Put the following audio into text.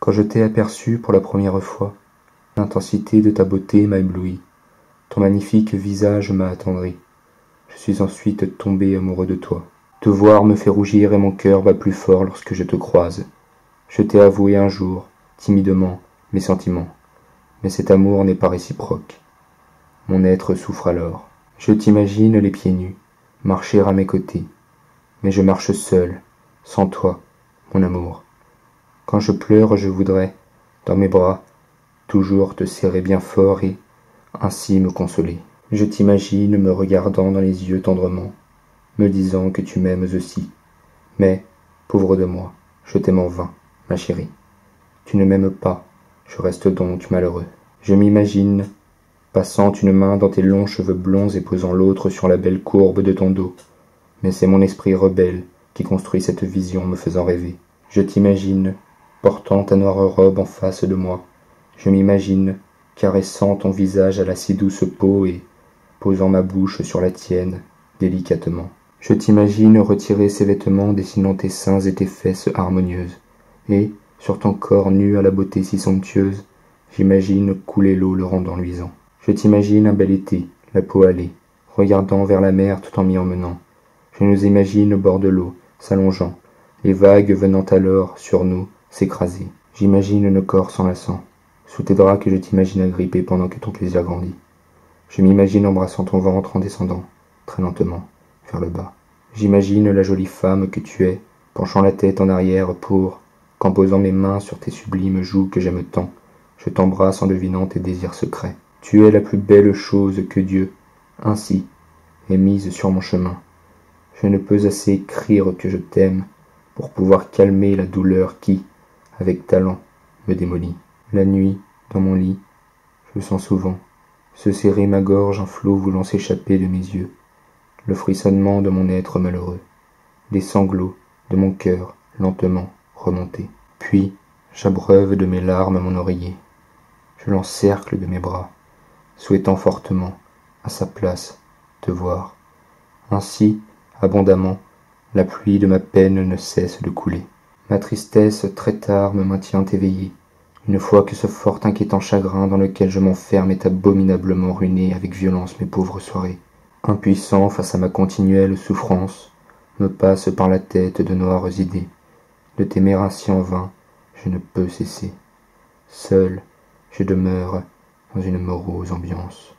Quand je t'ai aperçu pour la première fois, l'intensité de ta beauté m'a ébloui, ton magnifique visage m'a attendri. Je suis ensuite tombé amoureux de toi. Te voir me fait rougir et mon cœur bat plus fort lorsque je te croise. Je t'ai avoué un jour, timidement, mes sentiments, mais cet amour n'est pas réciproque. Mon être souffre alors. Je t'imagine les pieds nus, marcher à mes côtés, mais je marche seul, sans toi, mon amour. Quand je pleure, je voudrais, dans mes bras, toujours te serrer bien fort et ainsi me consoler. Je t'imagine me regardant dans les yeux tendrement, me disant que tu m'aimes aussi. Mais, pauvre de moi, je t'aime en vain, ma chérie. Tu ne m'aimes pas, je reste donc malheureux. Je m'imagine passant une main dans tes longs cheveux blonds et posant l'autre sur la belle courbe de ton dos. Mais c'est mon esprit rebelle qui construit cette vision me faisant rêver. Je t'imagine portant ta noire robe en face de moi. Je m'imagine caressant ton visage à la si douce peau et posant ma bouche sur la tienne, délicatement. Je t'imagine retirer ses vêtements dessinant tes seins et tes fesses harmonieuses, et, sur ton corps nu à la beauté si somptueuse, j'imagine couler l'eau le rendant luisant. Je t'imagine un bel été, la peau hâlée, regardant vers la mer tout en m'y emmenant. Je nous imagine au bord de l'eau, s'allongeant, les vagues venant alors, sur nous, s'écraser. J'imagine nos corps s'enlaçant, sous tes draps que je t'imagine agripper pendant que ton plaisir grandit. Je m'imagine embrassant ton ventre en descendant, très lentement, vers le bas. J'imagine la jolie femme que tu es, penchant la tête en arrière pour, qu'en posant mes mains sur tes sublimes joues que j'aime tant, je t'embrasse en devinant tes désirs secrets. Tu es la plus belle chose que Dieu, ainsi, ait mise sur mon chemin. Je ne peux assez écrire que je t'aime pour pouvoir calmer la douleur qui, avec talent, me démolit. La nuit, dans mon lit, je sens souvent se serrer ma gorge un flot voulant s'échapper de mes yeux, le frissonnement de mon être malheureux, des sanglots de mon cœur lentement remonter. Puis, j'abreuve de mes larmes mon oreiller, je l'encercle de mes bras, souhaitant fortement, à sa place, te voir. Ainsi, abondamment, la pluie de ma peine ne cesse de couler. Ma tristesse très tard me maintient éveillé, une fois que ce fort inquiétant chagrin dans lequel je m'enferme est abominablement ruiné avec violence mes pauvres soirées. Impuissant face à ma continuelle souffrance, me passent par la tête de noires idées. De t'aimer ainsi en vain, je ne peux cesser. Seul, je demeure dans une morose ambiance.